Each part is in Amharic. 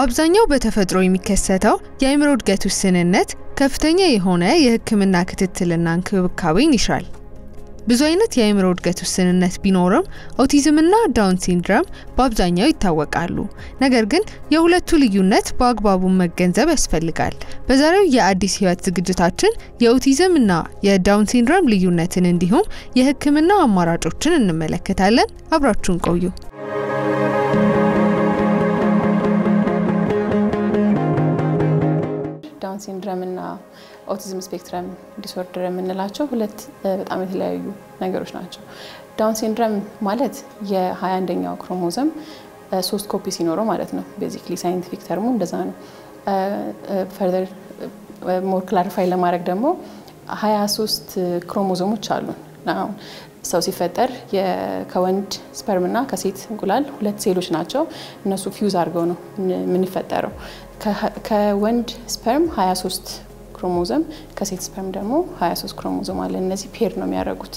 በአብዛኛው በተፈጥሮ የሚከሰተው የአእምሮ እድገት ውስንነት ከፍተኛ የሆነ የሕክምና ክትትልና እንክብካቤን ይሻል። ብዙ አይነት የአእምሮ እድገት ውስንነት ቢኖርም ኦቲዝምና ዳውን ሲንድሮም በአብዛኛው ይታወቃሉ። ነገር ግን የሁለቱ ልዩነት በአግባቡ መገንዘብ ያስፈልጋል። በዛሬው የአዲስ ህይወት ዝግጅታችን የኦቲዝምና የዳውን ሲንድሮም ልዩነትን እንዲሁም የሕክምና አማራጮችን እንመለከታለን። አብራችሁን ቆዩ። ዳውን ሲንድሮም እና ኦቲዝም ስፔክትረም ዲስኦርደር የምንላቸው ሁለት በጣም የተለያዩ ነገሮች ናቸው። ዳውን ሲንድሮም ማለት የ21ኛው ክሮሞዞም 3 ኮፒ ሲኖረው ማለት ነው። ቤዚክሊ ሳይንቲፊክ ተርሙ እንደዛ ነው። ፈርዘር ሞር ክላሪፋይ ለማድረግ ደግሞ 23 ክሮሞዞሞች አሉ። ናው ሰው ሲፈጠር ከወንድ ስፐርምና ከሴት እንቁላል ሁለት ሴሎች ናቸው። እነሱ ፊውዝ አድርገው ነው የምንፈጠረው። ከወንድ ስፐርም 23 ክሮሞዞም ከሴት ስፐርም ደግሞ 23 ክሮሞዞም አለ። እነዚህ ፔር ነው የሚያደርጉት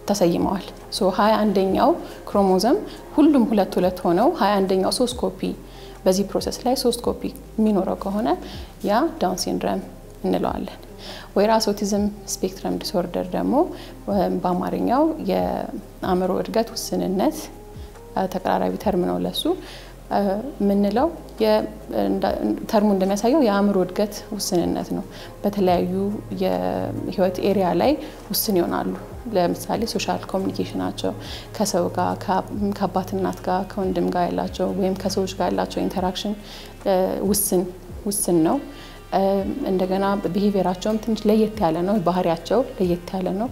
ተሰይመዋል። ሶ 21ኛው ክሮሞዞም ሁሉም ሁለት ሆነው 21ኛው 3 ኮፒ በዚህ ፕሮሰስ ላይ 3 ኮፒ የሚኖረው ከሆነ ያ ዳውን ሲንድሮም እንለዋለን። ወይራስ ኦቲዝም ስፔክትረም ዲስኦርደር ደግሞ በአማርኛው የአእምሮ እድገት ውስንነት ተቀራራቢ ተርም ነው ለሱ ምንለው ተርሙ እንደሚያሳየው የአእምሮ እድገት ውስንነት ነው። በተለያዩ የህይወት ኤሪያ ላይ ውስን ይሆናሉ። ለምሳሌ ሶሻል ኮሙኒኬሽናቸው ከሰው ጋር ከአባት እናት ጋር ከወንድም ጋር ያላቸው ወይም ከሰዎች ጋር ያላቸው ኢንተራክሽን ውስን ነው። እንደገና ቢሄቪየራቸውም ትንሽ ለየት ያለ ነው። ባህሪያቸው ለየት ያለ ነው።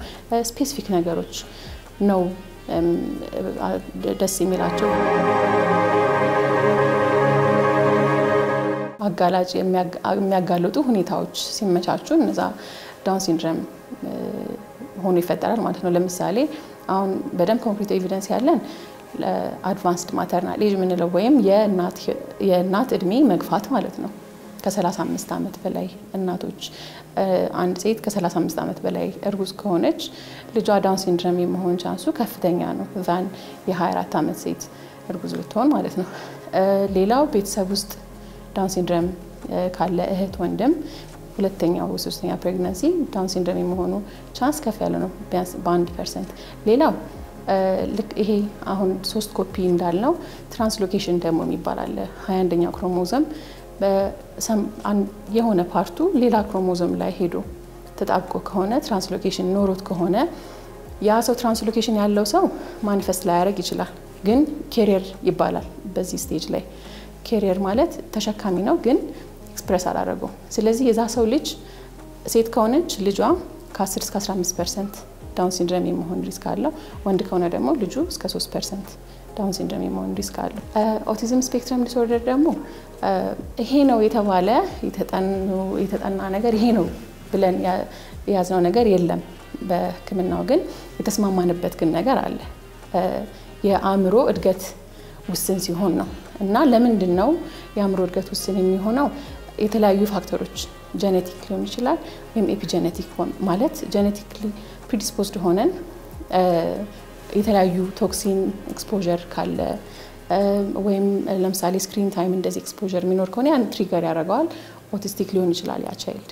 ስፔሲፊክ ነገሮች ነው ደስ የሚላቸው። አጋላጭ የሚያጋልጡ ሁኔታዎች ሲመቻቹ እነዛ ዳውን ሲንድሮም ሆኖ ይፈጠራል ማለት ነው። ለምሳሌ አሁን በደም ኮንክሪት ኤቪደንስ ያለን አድቫንስድ ማተርናል ኤጅ ምንለው ወይም የእናት እድሜ መግፋት ማለት ነው። ከ35 ዓመት በላይ እናቶች አንድ ሴት ከ35 ዓመት በላይ እርጉዝ ከሆነች ልጇ ዳውን ሲንድሮም የመሆን ቻንሱ ከፍተኛ ነው ዛን የ24 ዓመት ሴት እርጉዝ ብትሆን ማለት ነው። ሌላው ቤተሰብ ውስጥ ዳውን ሲንድሮም ካለ እህት ወንድም ሁለተኛው ሶስተኛ ፕሬግናንሲ ዳውን ሲንድሮም የመሆኑ ቻንስ ከፍ ያለ ነው ቢያንስ በ1%። ሌላው ልክ ይሄ አሁን 3 ኮፒ እንዳልነው ትራንስሎኬሽን ደግሞ የሚባል አለ። 21ኛው ክሮሞዞም የሆነ ፓርቱ ሌላ ክሮሞዞም ላይ ሄዶ ተጣብቆ ከሆነ ትራንስሎኬሽን ኖሮት ከሆነ ያ ሰው ትራንስሎኬሽን ያለው ሰው ማኒፌስት ላይ ያደርግ ይችላል፣ ግን ካሪየር ይባላል። በዚህ ስቴጅ ላይ ካሪየር ማለት ተሸካሚ ነው፣ ግን ኤክስፕረስ አላደረገው። ስለዚህ የዛ ሰው ልጅ ሴት ከሆነች ልጇ ከ10 እስከ 15% ዳውን ሲንድሮም የመሆን ሪስክ አለው። ወንድ ከሆነ ደግሞ ልጁ እስከ 3% ዳውን ሲንድሮም የመሆን ሪስክ አለው። ኦቲዝም ስፔክትረም ዲስኦርደር ደግሞ ይሄ ነው የተባለ የተጠና ነገር ይሄ ነው ብለን የያዝነው ነገር የለም። በሕክምናው ግን የተስማማንበት ግን ነገር አለ። የአእምሮ እድገት ውስን ሲሆን ነው። እና ለምንድን ነው የአእምሮ እድገት ውስን የሚሆነው? የተለያዩ ፋክተሮች ጄኔቲክ ሊሆን ይችላል ወይም ኤፒጄኔቲክ ማለት ጄኔቲክሊ ፕሪዲስፖዝድ ሆነን የተለያዩ ቶክሲን ኤክስፖዠር ካለ ወይም ለምሳሌ ስክሪን ታይም እንደዚህ ኤክስፖዠር የሚኖር ከሆነ ያን ትሪገር ያደርገዋል። ኦቲስቲክ ሊሆን ይችላል ያ ቻይልድ።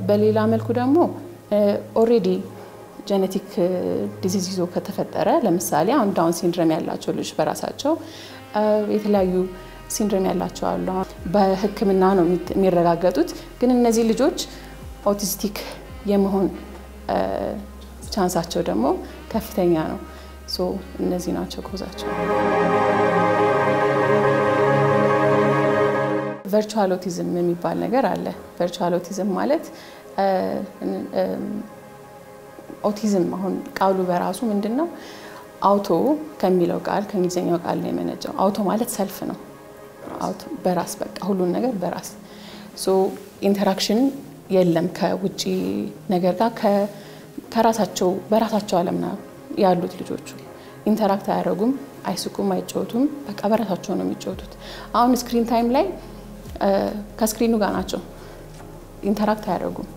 በሌላ መልኩ ደግሞ ኦሬዲ ጄኔቲክ ዲዚዝ ይዞ ከተፈጠረ ለምሳሌ አሁን ዳውን ሲንድሮም ያላቸው ልጅ በራሳቸው የተለያዩ ሲንድሮም ያላቸው አሉ። በሕክምና ነው የሚረጋገጡት። ግን እነዚህ ልጆች ኦቲስቲክ የመሆን ቻንሳቸው ደግሞ ከፍተኛ ነው። ሶ እነዚህ ናቸው ኮዛቸው። ቨርቹዋል ኦቲዝም የሚባል ነገር አለ። ቨርቹዋል ኦቲዝም ማለት ኦቲዝም አሁን ቃሉ በራሱ ምንድነው? አውቶ ከሚለው ቃል ከእንግሊዘኛው ቃል ነው የመነጨው። አውቶ ማለት ሰልፍ ነው። አውቶ በራስ በቃ ሁሉን ነገር በራስ ሶ ኢንተራክሽን የለም ከውጪ ነገር ጋር ከራሳቸው በራሳቸው ዓለም ነው ያሉት ልጆቹ። ኢንተራክት አያደርጉም፣ አይስቁም፣ አይጫወቱም። በቃ በራሳቸው ነው የሚጫወቱት። አሁን ስክሪን ታይም ላይ ከስክሪኑ ጋር ናቸው፣ ኢንተራክት አያደርጉም።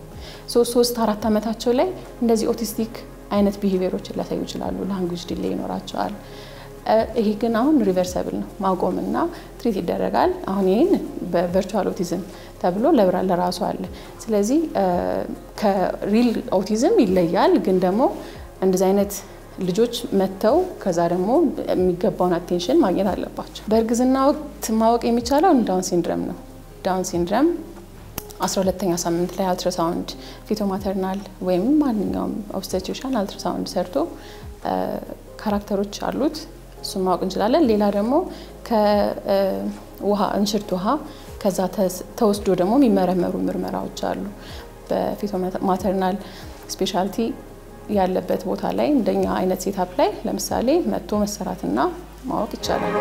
3-4 ዓመታቸው ላይ እንደዚህ ኦቲስቲክ አይነት ቢሄቪየሮችን ሊያሳዩ ይችላሉ። ላንጉዌጅ ዲሌይ ይኖራቸዋል። ይሄ ግን አሁን ሪቨርሰብል ነው ማቆምና ትሪት ይደረጋል አሁን ይሄን በቨርቹዋል ኦቲዝም ተብሎ ለራሱ አለ ስለዚህ ከሪል ኦቲዝም ይለያል ግን ደግሞ እንደዚህ አይነት ልጆች መተው ከዛ ደግሞ የሚገባውን አቴንሽን ማግኘት አለባቸው በእርግዝና ወቅት ማወቅ የሚቻለው ዳውን ሲንድሮም ነው ዳውን ሲንድሮም 12ኛ ሳምንት ላይ አልትራሳውንድ ፊቶማተርናል ወይም ማንኛውም ኦብስቴትሪሻል አልትራሳውንድ ሰርቶ ካራክተሮች አሉት እሱን ማወቅ እንችላለን ሌላ ደግሞ ከውሃ እንሽርት ውሃ ከዛ ተወስዶ ደግሞ የሚመረመሩ ምርመራዎች አሉ በፊቶማተርናል ስፔሻሊቲ ያለበት ቦታ ላይ እንደኛ አይነት ሴታፕ ላይ ለምሳሌ መጥቶ መሰራትና ማወቅ ይቻላል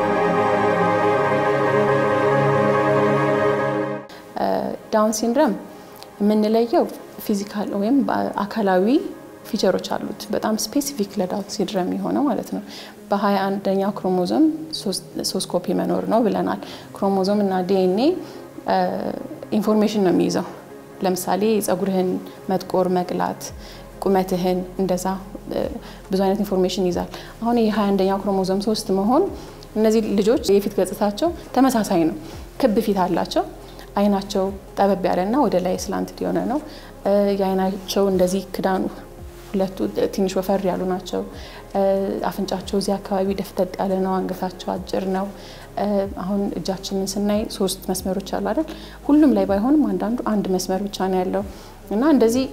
ዳውን ሲንድሮም የምንለየው ፊዚካል ወይም አካላዊ ፊቸሮች አሉት በጣም ስፔሲፊክ ለዳውን ሲንድሮም የሆነ ማለት ነው በ21ኛው ክሮሞዞም 3 ኮፒ መኖር ነው ብለናል ክሮሞዞም እና ዲኤንኤ ኢንፎርሜሽን ነው የሚይዘው ለምሳሌ ጸጉርህን መጥቆር መቅላት ቁመትህን እንደዛ ብዙ አይነት ኢንፎርሜሽን ይዛል አሁን የ21ኛው ክሮሞዞም 3 መሆን እነዚህ ልጆች የፊት ገጽታቸው ተመሳሳይ ነው ክብ ፊት አላቸው አይናቸው ጠበብ ያለና ወደ ላይ ስላንት የሆነ ነው የአይናቸው እንደዚህ ክዳኑ ሁለቱ ትንሽ ወፈር ያሉ ናቸው አፍንጫቸው እዚህ አካባቢ ደፍተጥ ያለ ነው አንገታቸው አጭር ነው አሁን እጃችንን ስናይ 3 መስመሮች አሉ አይደል ሁሉም ላይ ባይሆንም አንድ መስመር ብቻ ነው ያለው እና እንደዚህ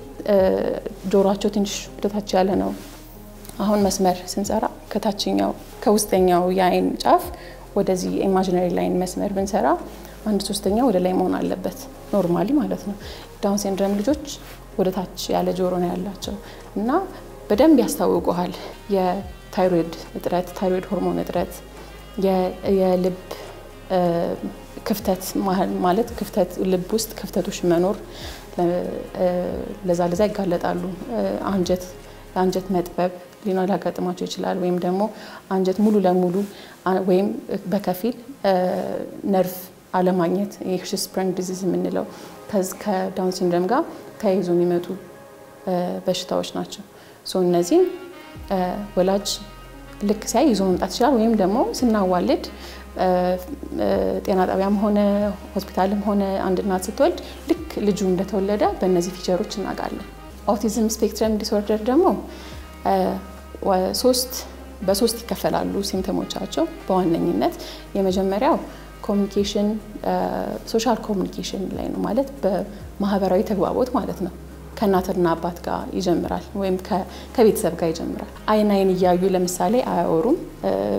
ጆሮአቸው ትንሽ ወደታች ያለ ነው አሁን መስመር ስንሰራ ከታችኛው ከውስጠኛው የአይን ጫፍ ወደዚህ ኢማጂነሪ ላይን መስመር ብንሰራ 1/3 ወደ ላይ መሆን አለበት ኖርማሊ ማለት ነው ዳውን ሲንድሮም ልጆች ወደታች ያለ ጆሮ ነው ያላቸው እና በደንብ ያስታውቁሃል የታይሮይድ እጥረት ታይሮይድ ሆርሞን እጥረት የልብ ክፍተት ማለት ክፍተት ልብ ውስጥ ክፍተቶች መኖር ለዛ ይጋለጣሉ አንጀት መጥበብ ሊያጋጥማቸው ይችላል ወይም ደግሞ አንጀት ሙሉ ለሙሉ ወይም በከፊል ነርቭ አለማግኘት የሂርሽስፕረንግ ዲዚዝ የምንለው ከዳውን ሲንድሮም ጋር ተያይዞ የሚመጡ በሽታዎች ናቸው ሶ እነዚህ ወላጅ ልክ ሲያይ ይዞ መምጣት ይችላል ወይም ደግሞ ስናዋልድ ጤና ጣቢያም ሆነ ሆስፒታልም ሆነ አንድ እናት ስትወልድ ልክ ልጁ እንደተወለደ በእነዚህ ፊቸሮች እናጋለን ኦቲዝም ስፔክትረም ዲስኦርደር ደግሞ በሶስት ይከፈላሉ ሲምፕተሞቻቸው በዋነኝነት የመጀመሪያው ኮሙኒኬሽን ሶሻል ኮሙኒኬሽን ላይ ነው ማለት በማህበራዊ ተግባቦት ማለት ነው ከእናትና አባት ጋር ይጀምራል ወይም ከቤተሰብ ጋር ይጀምራል አይን ይያዩ ለምሳሌ አያወሩም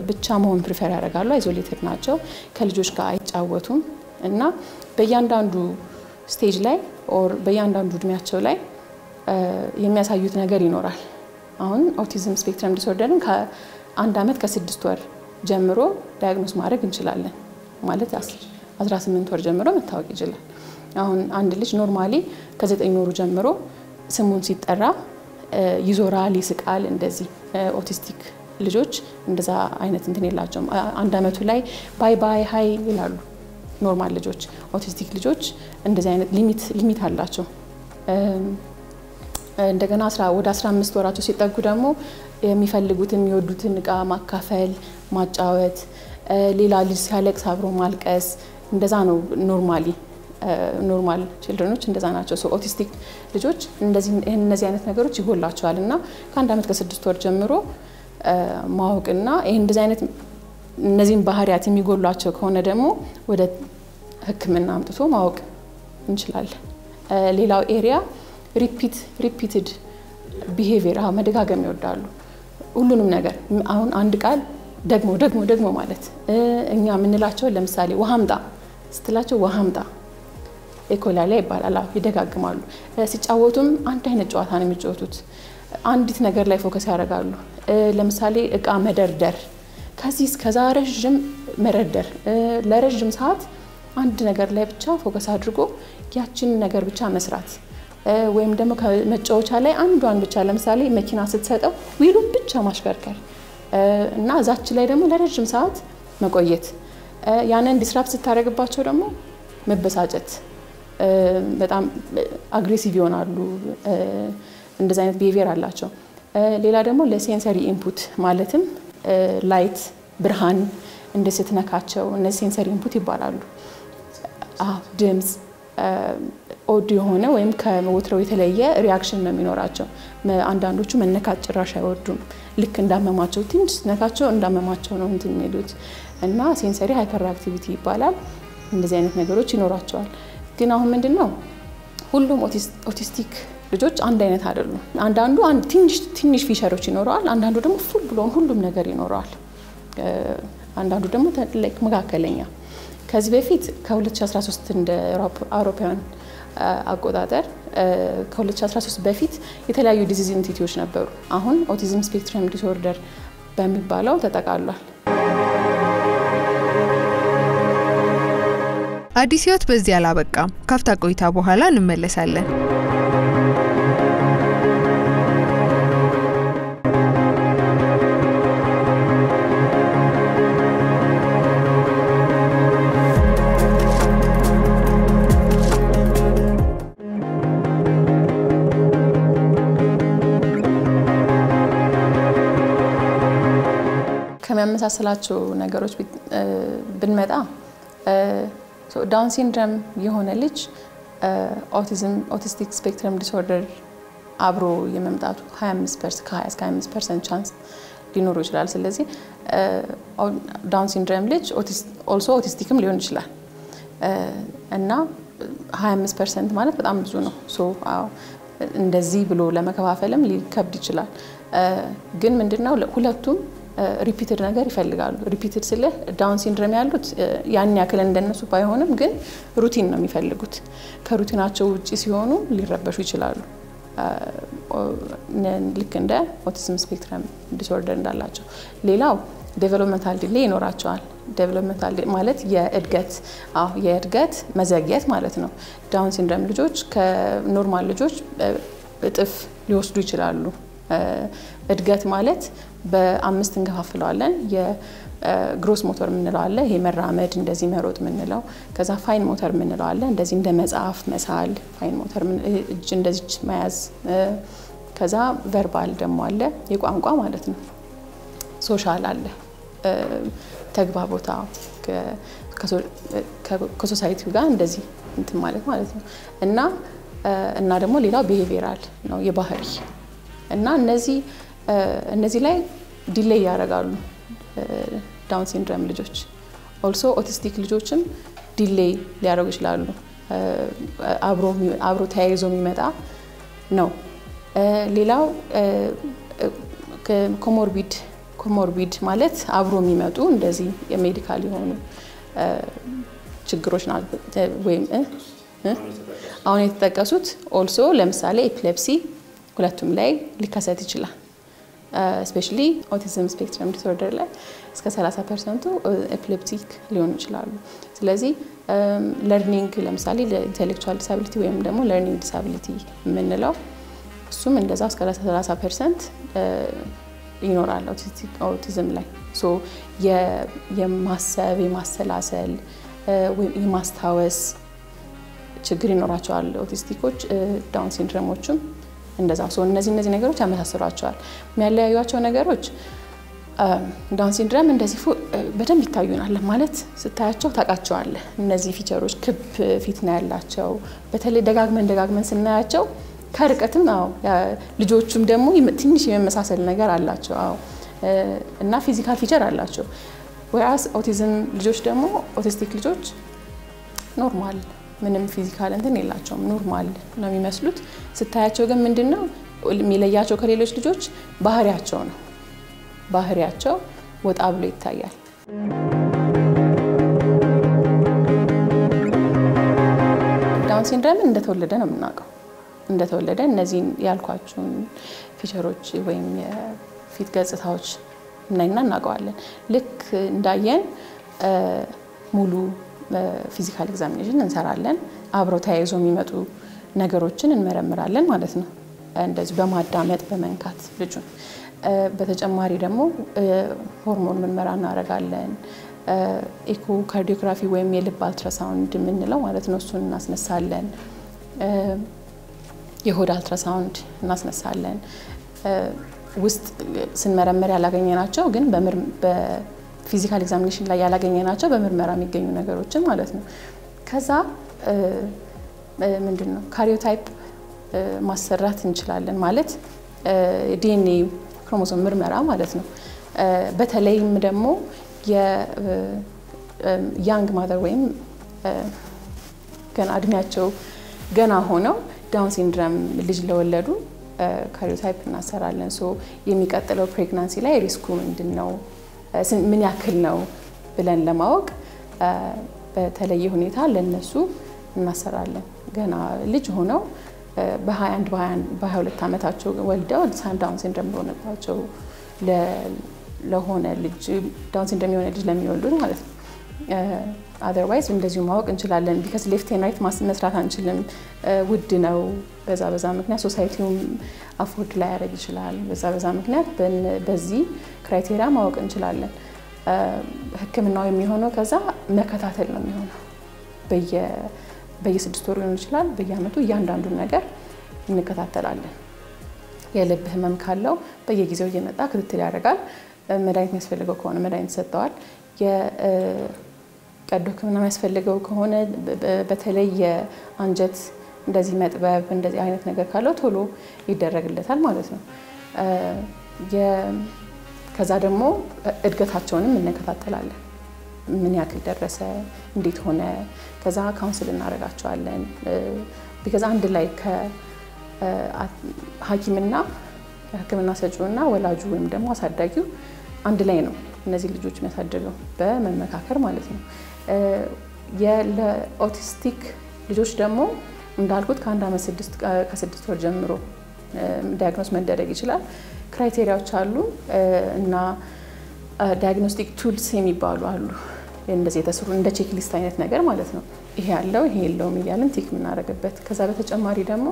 ብቻ መሆን ፕሪፈር ያደርጋሉ አይዞሌትድ ናቸው ከልጆች ጋር አይጫወቱም እና በእያንዳንዱ ስቴጅ ላይ ኦር በእያንዳንዱ እድሜያቸው ላይ የሚያሳዩት ነገር ይኖራል አሁን ኦቲዝም ስፔክትረም ዲስኦርደርን ከ1 አመት ከ6 ወር ጀምሮ ዳያግኖስ ማድረግ እንችላለን ማለት 18 ወር ጀምሮ መታወቅ ይችላል አሁን አንድ ልጅ ኖርማሊ ከ9 ወሩ ጀምሮ ስሙን ሲጠራ ይዞራል ይስቃል እንደዚህ ኦቲስቲክ ልጆች እንደዛ አይነት እንትን የላቸውም 1 አመቱ ላይ ባይ ባይ ሃይ ይላሉ ኖርማል ልጆች ኦቲስቲክ ልጆች እንደዚህ አይነት ሊሚት አላቸው እንደገና ወደ 15 ወራቸው ሲጠጉ ደግሞ የሚፈልጉት የሚወዱትን እቃ ማካፈል ማጫወት ሌላ ልጅ ሲያለቅስ አብሮ ማልቀስ እንደዛ ነው ኖርማል ቺልድረኖች እንደዛ ናቸው ሶ ኦቲስቲክ ልጆች እነዚህ አይነት ነገሮች ይጎላቸዋልና ከ1 አመት ከ6 ወር ጀምሮ ማወቅና እንደዚህ አይነት እነዚህን ባህሪያት የሚጎላቸው ከሆነ ደግሞ ወደ ህክምና አምጥቶ ማወቅ እንችላለን ሌላው ኤሪያ ሪፒትድ ቢሄቪየር መደጋገም ይወዳሉ ሁሉንም ነገር አሁን አንድ ቃል ደግሞ ማለት እኛ ምንላቸው ለምሳሌ ውሃምጣ ስትላቸው ውሃምጣ ኤኮላላ ይባላል ይደጋግማሉ ሲጫወቱም አንድ አይነት ጨዋታ ነው የሚጫወቱት አንዲት ነገር ላይ ፎከስ ያደርጋሉ ለምሳሌ እቃ መደርደር ከዚህ እስከዛ ረጅም መረደር ለረጅም ሰዓት አንድ ነገር ላይ ብቻ ፎከስ አድርጎ ያችን ነገር ብቻ መስራት ወይም ደግሞ ከመጫወቻ ላይ አንዷን ብቻ ለምሳሌ መኪና ስትሰጠው ዊሉን ብቻ ማሽከርከር እና ዛች ላይ ደግሞ ለረጅም ሰዓት መቆየት ያንን ዲስራፕት ስታረግባቸው ደግሞ መበሳጨት በጣም አግሬሲቭ ይሆናሉ እንደዛ አይነት ቢሄቪየር አላቸው ሌላ ደግሞ ለሴንሰሪ ኢንፑት ማለትም ላይት ብርሃን እንደስትነካቸው እነዚህ ሴንሰሪ ኢንፑት ይባላሉ ድምጽ ኦዲዮ ሆነ ወይም ከወትሮው የተለየ ሪአክሽን ነው የሚኖራቸው አንዳንዶቹ መነካት ጭራሽ አይወዱም ልክ እንዳመማቸው ትንሽ ነካቸው እንዳመማቸው ነው እንትን የሚሉት እና ሴንሰሪ ሃይፐር አክቲቪቲ ይባላል እንደዚህ አይነት ነገሮች ይኖራቸዋል ግን አሁን ምንድነው ሁሉም ኦቲስቲክ ልጆች አንድ አይነት አይደሉም አንዳንዱ ትንሽ ፊቸሮች ይኖራል አንዳንዱ ደግሞ ፉል ብሎን ሁሉም ነገር ይኖራል አንዳንዱ ደግሞ ላይክ መካከለኛ ከዚህ በፊት ከ2013 እንደ አውሮፓውያን አቆጣጠር ከ2013 በፊት የተለያዩ ዲዚዝ ኢንቲቲዎች ነበሩ አሁን ኦቲዝም ስፔክትረም ዲስኦርደር በሚባለው ተጠቃሏል አዲስ ህይወት በዚህ አላበቃም ካፍታ ቆይታ በኋላ እንመለሳለን ከመመሳሰላቸው ነገሮች ብንመጣ ዳውን ሲንድሮም የሆነ ልጅ ኦቲስቲክ ስፔክትረም ዲስኦርደር አብሮ የመምጣቱ 25% ቻንስ ሊኖር ይችላል ስለዚህ ዳውን ሲንድሮም ልጅ ኦልሶ ኦቲስቲክም ሊሆን ይችላል እና 25% ማለት በጣም ብዙ ነው ሶ እንደዚህ ብሎ ለመከፋፈልም ሊከብድ ይችላል ግን ምንድነው ሁለቱም ሪፒትድ ነገር ይፈልጋሉ ሪፒትድ ስለ ዳውን ሲንድሮም ያሉት ያን ያክል እንደነሱ ባይሆንም ግን ሩቲን ነው የሚፈልጉት ከሩቲናቸው ውጪ ሲሆኑ ሊረበሹ ይችላሉ ልክ እንደ ኦቲዝም ስፔክትረም ዲስኦርደር እንዳላቸው ሌላው ዴቨሎፕመንታል ዲሌይ ይኖራቸዋል ዴቨሎፕመንታል ማለት የእድገት መዘግየት ማለት ነው ዳውን ሲንድሮም ልጆች ከኖርማል ልጆች እጥፍ ሊወስዱ ይችላሉ እድገት ማለት በአምስት እንከፋፍለዋለን የግሮስ ሞተር ምንለው አለ ይሄ መራመድ እንደዚህ መሮጥ ምንለው ከዛ ፋይን ሞተር ምንለው አለ እንደዚህ እንደ መጻፍ መሳል ፋይን ሞተር እጅ እንደዚህ መያዝ ከዛ ቨርባል ደግሞ አለ የቋንቋ ማለት ነው ሶሻል አለ ተግባቦታ ከሶሳይቲው ጋር እንደዚህ እንትን ማለት ነው እና ደግሞ ሌላው ቢሄቪየራል ነው የባህሪ እና እነዚህ ላይ ዲሌይ ያደርጋሉ ዳውን ሲንድሮም ልጆች ኦልሶ ኦቲስቲክ ልጆችም ዲሌይ ሊያደርጉ ይችላሉ አብሮ ተያይዞ የሚመጣ ነው ሌላው ኮሞርቢድ ማለት አብሮ የሚመጡ እንደዚህ የሜዲካል የሆኑ ችግሮች ናቸው ወይም አሁን የተጠቀሱት ኦልሶ ለምሳሌ ኤፒሌፕሲ ሁለቱም ላይ ሊከሰት ይችላል ስፔሻሊ ኦቲዝም ስፔክትረም ዲስኦርደር ላይ እስከ 30% ኤፒሌፕቲክ ሊሆኑ ይችላሉ ስለዚህ ለርኒንግ ለምሳሌ ኢንተሌክቹዋል ዲሳቢሊቲ ወይም ደግሞ ለርኒንግ ዲሳቢሊቲ የምንለው እሱም እንደዛው እስከ 30% ይኖራል ኦቲዝም ላይ ሶ የማሰብ የማሰላሰል ወይ የማስታወስ ችግር ይኖራቸዋል ኦቲስቲኮች ዳውን ሲንድሮሞችም እንደዛው ሶ እነዚህ ነገሮች ያመሳሰሏቸዋል የሚያለያዩዋቸው ነገሮች ዳውን ሲንድሮም እንደዚህ በደንብ ይታዩናል ማለት ስታያቸው ታቃቸዋለህ እነዚህ ፊቸሮች ክብ ፊት ነው ያላቸው በተለይ ደጋግመን ስናያቸው ከርቀትም ልጆቹም ደግሞ ትንሽ የመመሳሰል ነገር አላቸው እና ፊዚካል ፊቸር አላቸው ወይስ ኦቲዝም ልጆች ደግሞ ኦቲስቲክ ልጆች ኖርማል ምንም ፊዚካል እንትን የላቸውም ኖርማል ነው የሚመስሉት ስታያቸው ግን ምንድነው የሚለያቸው ከሌሎች ልጆች ባህሪያቸው ነው ባህሪያቸው ወጣ ብሎ ይታያል ዳውን ሲንድሮም እንደተወለደ ነው የምናውቀው እንደተወለደ እነዚህ ያልኳችሁን ፊቸሮች ወይም የፊት ገጽታዎች እናውቀዋለን ልክ እንዳየን ሙሉ ፊዚካል ኤግዛሚኔሽን እንሰራለን አብሮ ተያይዞ የሚመጡ ነገሮችን እንመረምራለን ማለት ነው እንደዚህ በማዳመጥ በመንካት ልጁን በተጨማሪ ደግሞ ሆርሞን ምርመራ እናደርጋለን ኢኮ ካርዲዮግራፊ ወይም የልብ አልትራሳውንድ የምንለው ማለት ነው እሱን እናስነሳለን የሆድ አልትራሳውንድ እናስነሳለን ውስጥ ስንመረምር ያላገኘናቸው ግን ፊዚካል ኤግዛሚኔሽን ላይ ያላገኘናቸው በምርመራ የሚገኙ ነገሮችን ማለት ነው። ከዛ ምንድነው ካሪዮታይፕ ማሰራት እንችላለን ማለት ዲኤንኤ ክሮሞሶም ምርመራ ማለት ነው። በተለይም ደግሞ የያንግ ማዘር ወይም ገና እድሜያቸው ገና ሆነው ዳውን ሲንድሮም ልጅ ለወለዱ ካሪዮታይፕ እናሰራለን። ሶ የሚቀጥለው ፕሬግናንሲ ላይ ሪስኩ ምንድነው ምን ያክል ነው ብለን ለማወቅ በተለየ ሁኔታ ለነሱ እናሰራለን። ገና ልጅ ሆነው በ21 በ22 ዓመታቸው ወልደው ዳውን ሲንድሮም ሆነባቸው ለሆነ ልጅ ዳውን ሲንድሮም የሆነ ልጅ ለሚወልዱ ማለት ነው። otherwise እንደዚሁ ማወቅ እንችላለን because left and right መስራት አንችልም ውድ ነው። በዛ ምክንያት ሶሳይቲውም አፎርድ ላይ ያደርግ ይችላል። በዛ ምክንያት በዚህ ክራይቴሪያ ማወቅ እንችላለን። ህክምናው የሚሆነው ከዛ መከታተል ነው የሚሆነው በየ6 ወር ሊሆን ይችላል በየአመቱ እያንዳንዱን ነገር እንከታተላለን። የልብ ህመም ካለው በየጊዜው እየመጣ ክትትል ያደርጋል። መድኃኒት የሚያስፈልገው ከሆነ መድኃኒት ሰጥተዋል። የቀዶ ህክምና የሚያስፈልገው ከሆነ በተለይ የአንጀት እንደዚህ መጥበብ እንደዚህ አይነት ነገር ካለው ቶሎ ይደረግለታል ማለት ነው። ከዛ ደግሞ እድገታቸውንም እንከታተላለን። ምን ያክል ደረሰ እንዴት ሆነ ከዛ ካውንስል እናደርጋቸዋለን። because አንድ ላይ ከሐኪምና ህክምና ሰጪውና ወላጁ ወይም ደግሞ አሳዳጊው አንድ ላይ ነው እነዚህ ልጆች የሚያሳድገው በመመካከር ማለት ነው። ለኦቲስቲክ ልጆች ደግሞ እንዳልኩት ከ1 ዓመት ከ6 ወር ጀምሮ ዳያግኖስ መደረግ ይችላል። ክራይቴሪያዎች አሉ እና ዳያግኖስቲክ ቱልስ የሚባሉ አሉ። እንደዚህ የተሰሩ እንደ ቼክ ሊስት አይነት ነገር ማለት ነው። ይሄ ያለው ይሄ የለውም እያልን ቲክ የምናደርግበት። ከዛ በተጨማሪ ደግሞ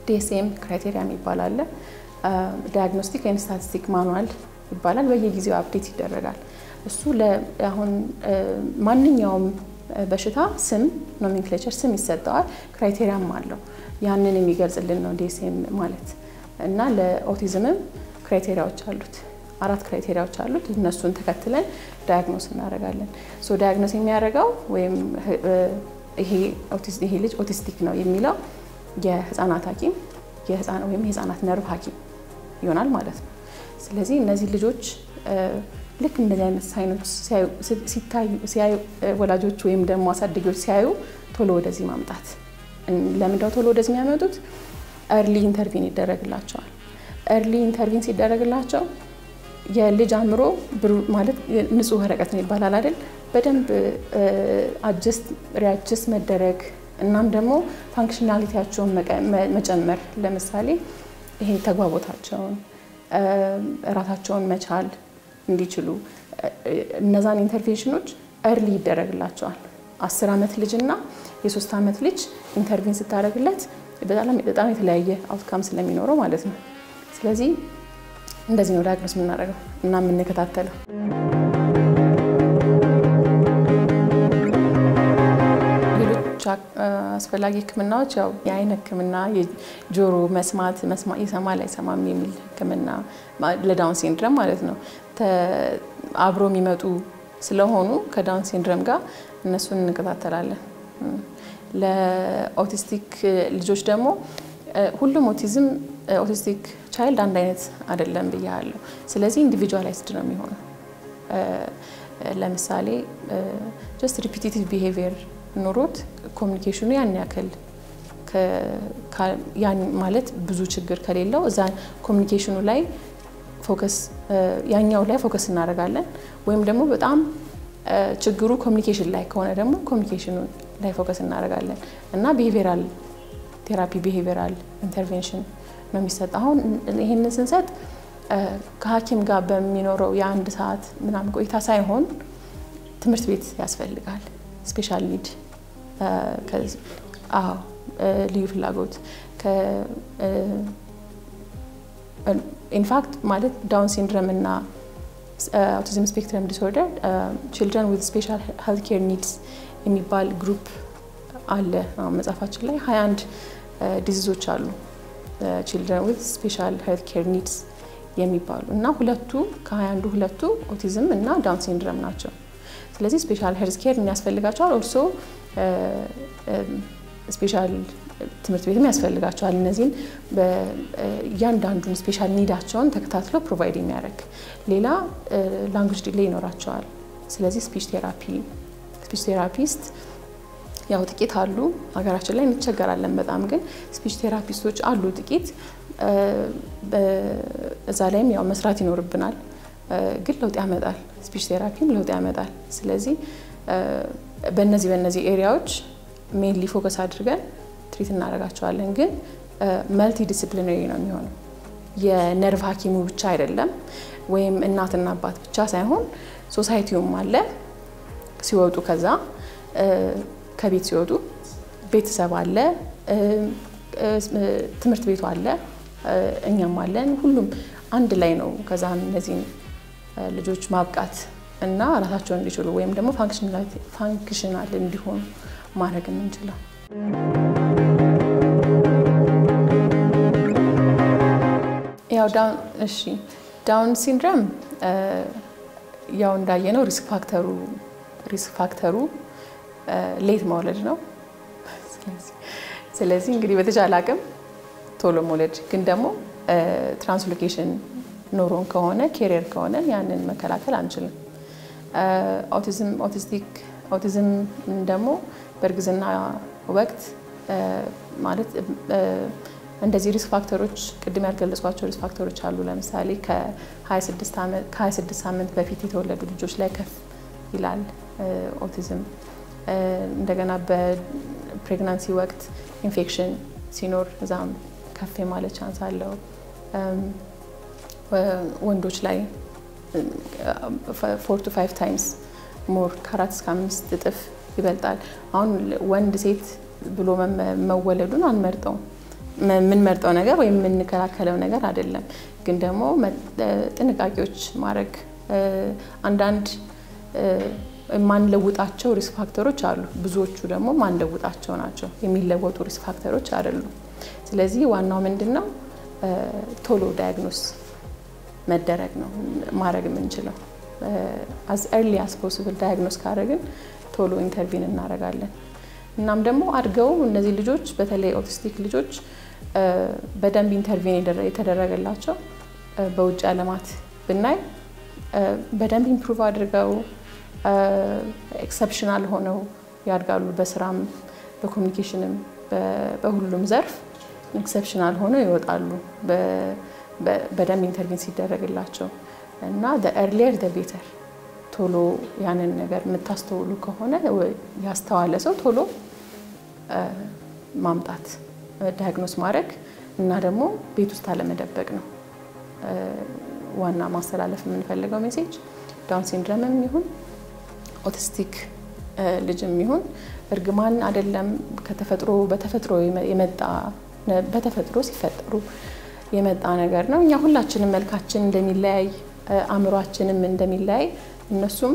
ዲኤስኤም ክራይቴሪያ የሚባል አለ። ዳያግኖስቲክ ኤንድ ስታቲስቲክ ማኑዋል ይባላል። በየጊዜው አፕዴት ይደረጋል። እሱ አሁን ማንኛውም በሽታ ስም ኖሜንክሌቸር ስም ይሰጠዋል። ክራይቴሪያም አለው። ያንን የሚገልጽልን ነው ዲኤስኤም ማለት እና ለኦቲዝምም ክራይቴሪያዎች አሉት። 4 ክራይቴሪያዎች አሉት። እነሱን ተከትለን ዳያግኖስ እናደርጋለን። ሶ ዳያግኖስ የሚያደርገው ወይም ይሄ ልጅ ኦቲስቲክ ነው የሚለው የህፃናት ሐኪም ወይም የህፃናት ነርቭ ሐኪም ይሆናል ማለት ነው። ስለዚህ እነዚህ ልጆች ልክ እንደዚህ አይነት ሳይኖች ሲያዩ ወላጆች ወይም ደግሞ አሳዳጊዎች ሲያዩ ቶሎ ወደዚህ ማምጣት ለምንድነው ቶሎ ወደዚህ የሚያመጡት? early ኢንተርቪን ይደረግላቸዋል። early ኢንተርቪን ሲደረግላቸው የልጅ አምሮ ማለት ንጹህ ወረቀት ነው ይባላል አይደል? በደንብ ሪአጀስት መደረግ እናም ደግሞ ፋንክሽናሊቲያቸውን መጨመር ለምሳሌ ይሄ ተግባቦታቸውን ራሳቸውን መቻል እንዲችሉ እነዛን ኢንተርቬንሽኖች early ይደረግላቸዋል። 10 ዓመት ልጅና የ3 ዓመት ልጅ ኢንተርቪን ስታደርግለት በጣም የተለያየ አውትካም ስለሚኖረው ማለት ነው። ስለዚህ እንደዚህ ነው ዳያግኖስ የምናደርገው እና የምንከታተለው። ሌሎች አስፈላጊ ህክምናዎች ያው የአይን ህክምና፣ የጆሮ መስማት ይሰማል አይሰማም የሚል ህክምና ለዳውን ሲንድሮም ማለት ነው አብሮ የሚመጡ ስለሆኑ ከዳውን ሲንድሮም ጋር እነሱን እንከታተላለን። ለኦቲስቲክ ልጆች ደግሞ ሁሉም ኦቲስቲክ ቻይልድ አንድ አይነት አይደለም ብያለሁ። ስለዚህ ኢንዲቪጁዋላይዝድ ነው የሚሆነው። ለምሳሌ just repetitive behavior ኖሮት ኮሚኒኬሽኑ ያን ያክል ያን ማለት ብዙ ችግር ከሌለው እዛ ኮሚኒኬሽኑ ላይ ፎከስ ያኛው ላይ ፎከስ እናደርጋለን። ወይም ደግሞ በጣም ችግሩ ኮሚኒኬሽን ላይ ከሆነ ደግሞ ኮሚኒኬሽኑ ላይ ፎከስ እናደርጋለን እና ቢሄቪየራል ቴራፒ ቢሄቪየራል ኢንተርቬንሽን ነው የሚሰጠው። አሁን ይሄንን ስንሰጥ ከሐኪም ጋር በሚኖረው የ1 ሰዓት ምናምን ቆይታ ሳይሆን ትምህርት ቤት ያስፈልጋል። ስፔሻል ኒድ ልዩ ፍላጎት ኢንፋክት ማለት ዳውን ሲንድሮም እና autism spectrum disorder children with special healthcare needs የሚባል ግሩፕ አለ። መጽሐፋችን ላይ 21 ዲዚዞች አሉ children with special healthcare needs የሚባሉ እና ሁለቱ ከ21 ሁለቱ ኦቲዝም እና ዳውን ሲንድሮም ናቸው። ስለዚህ ስፔሻል ሄልዝ ኬር የሚያስፈልጋቸዋል ኦልሶ ስፔሻል ትምህርት ቤትም ያስፈልጋቸዋል። እነዚህን በእያንዳንዱን ስፔሻል ኒዳቸውን ተከታትሎ ፕሮቫይድ የሚያደርግ ሌላ ላንጉጅ ዲሌይ ይኖራቸዋል። ስለዚህ ስፒች ቴራፒስት ያው ጥቂት አሉ ሀገራችን ላይ እንቸገራለን በጣም ግን ስፒች ቴራፒስቶች አሉ ጥቂት እዛ ላይም ያው መስራት ይኖርብናል ግን ለውጥ ያመጣል ስፒች ቴራፒም ለውጥ ያመጣል። ስለዚህ በእነዚህ ኤሪያዎች ሜንሊ ፎከስ አድርገን ትሪት እናደርጋቸዋለን ግን መልቲ ዲሲፕሊነሪ ነው የሚሆነው የነርቭ ሐኪሙ ብቻ አይደለም ወይም እናትና አባት ብቻ ሳይሆን ሶሳይቲውም አለ ሲወጡ ከዛ ከቤት ሲወጡ ቤተሰብ አለ ትምህርት ቤቱ አለ እኛም አለን ሁሉም አንድ ላይ ነው ከዛ እነዚህን ልጆች ማብቃት እና ራሳቸውን እንዲችሉ ወይም ደግሞ ፋንክሽናል እንዲሆኑ ማድረግ የምንችለው። ያው ዳውን ሲንድሮም ያው እንዳየነው ሪስክ ፋክተሩ ሌት መውለድ ነው። ስለዚህ እንግዲህ በተቻለ አቅም ቶሎ መውለድ ግን ደግሞ ትራንስሎኬሽን ኖሮን ከሆነ ኬሪየር ከሆነ ያንን መከላከል አንችልም። ኦቲዝም ደግሞ በእርግዝና ወቅት ማለት እንደዚህ ሪስክ ፋክተሮች ቅድም ያልገለጽኳቸው ሪስክ ፋክተሮች አሉ። ለምሳሌ ከ26 ሳምንት በፊት የተወለዱ ልጆች ላይ ከፍ ይላል ኦቲዝም። እንደገና በፕሬግናንሲ ወቅት ኢንፌክሽን ሲኖር እዛም ከፍ ማለት ቻንስ አለው። ወንዶች ላይ 4 to 5 times ሞር ከ4 እስከ 5 እጥፍ ይበልጣል። አሁን ወንድ ሴት ብሎ መወለዱን አንመርጠው ምን መርጠው ነገር ወይ ምን ከላከለው ነገር አይደለም ግን ደግሞ ጥንቃቄዎች ማድረግ አንዳንድ ማንለውጣቸው ሪስክ ፋክተሮች አሉ ብዙዎቹ ደግሞ ማንለውጣቸው ናቸው የሚለወጡ ሪስክ ፋክተሮች አይደሉም። ስለዚህ ዋናው ምንድነው ቶሎ ዳያግኖስ መደረግ ነው ማድረግ የምንችለው as early as possible ዳያግኖስ ካደረግን ቶሎ ኢንተርቪን እናደርጋለን። እናም ደግሞ አድገው እነዚህ ልጆች በተለይ ኦቲስቲክ ልጆች በደንብ ኢንተርቪን የተደረገላቸው በውጭ ዓለማት ብናይ በደንብ ኢምፕሩቭ አድርገው ኤክሰፕሽናል ሆነው ያድጋሉ በስራም በኮሙኒኬሽንም በሁሉም ዘርፍ ኤክሰፕሽናል ሆነው ይወጣሉ በደንብ ኢንተርቪን ሲደረግላቸው እና the earlier the better ቶሎ ያንን ነገር የምታስተውሉ ከሆነ ያስተዋለ ሰው ቶሎ ማምጣት ዳያግኖስ ማድረግ እና ደግሞ ቤት ውስጥ አለመደበቅ ነው ዋና ማስተላለፍ የምንፈልገው ሜሴጅ። ዳውን ሲንድሮምም ይሁን ኦቲስቲክ ልጅም ይሁን እርግማን አይደለም በተፈጥሮ የመጣ በተፈጥሮ ሲፈጠሩ የመጣ ነገር ነው። እኛ ሁላችንም መልካችን እንደሚለያይ አእምሮአችንም እንደሚለያይ እነሱም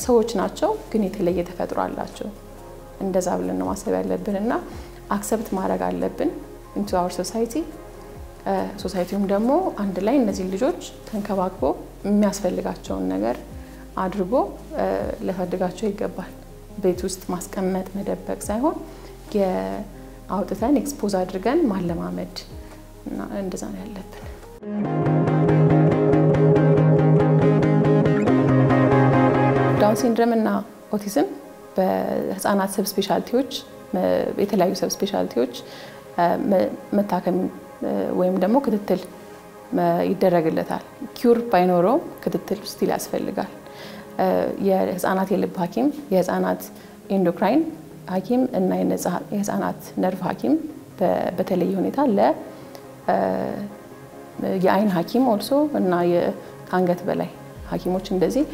ሰዎች ናቸው ግን የተለየ ተፈጥሮ አላቸው። እንደዛ ብለን ነው ማሰብ ያለብንና አክሰፕት ማድረግ አለብን into our society ሶሳይቲውም ደግሞ አንድ ላይ እነዚህ ልጆች ተንከባክቦ የሚያስፈልጋቸውን ነገር አድርጎ ለፈድጋቸው ይገባል። ቤት ውስጥ ማስቀመጥ መደበቅ ሳይሆን የአውጥተን ኤክስፖዝ አድርገን ማለማመድ እና እንደዛ ነው ያለብን። ዳውን ሲንድሮም እና ኦቲዝም በህፃናት ሰብ ስፔሻሊቲዎች የተለያዩ ሰብ ስፔሻሊቲዎች መታከም ወይም ደግሞ ክትትል ይደረግለታል። ኪዩር ባይኖረው ክትትል ስቲል ያስፈልጋል። የህፃናት የልብ ሐኪም የህፃናት ኢንዶክራይን ሐኪም እና የህፃናት ነርቭ ሐኪም በተለየ ሁኔታ የአይን ሐኪም ኦልሶ እና የአንገት በላይ ሐኪሞች እንደዚህ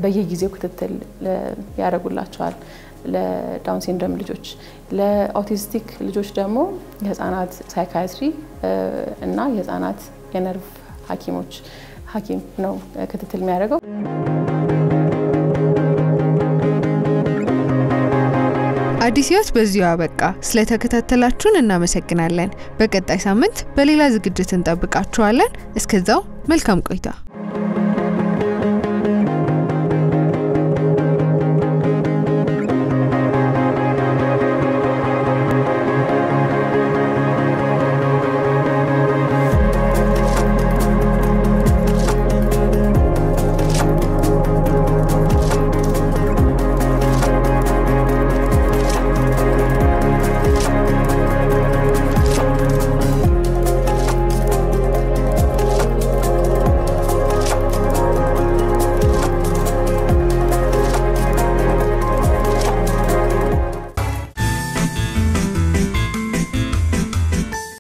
በየጊዜው ክትትል ያደርጉላቸዋል ለዳውን ሲንድሮም ልጆች። ለኦቲስቲክ ልጆች ደግሞ የህፃናት ሳይካትሪ እና የህፃናት የነርቭ ሐኪም ነው ክትትል የሚያደርገው። አዲስ ህይወት በዚሁ አበቃ። ስለተከታተላችሁን እናመሰግናለን። በቀጣይ ሳምንት በሌላ ዝግጅት እንጠብቃችኋለን። እስከዛው መልካም ቆይታ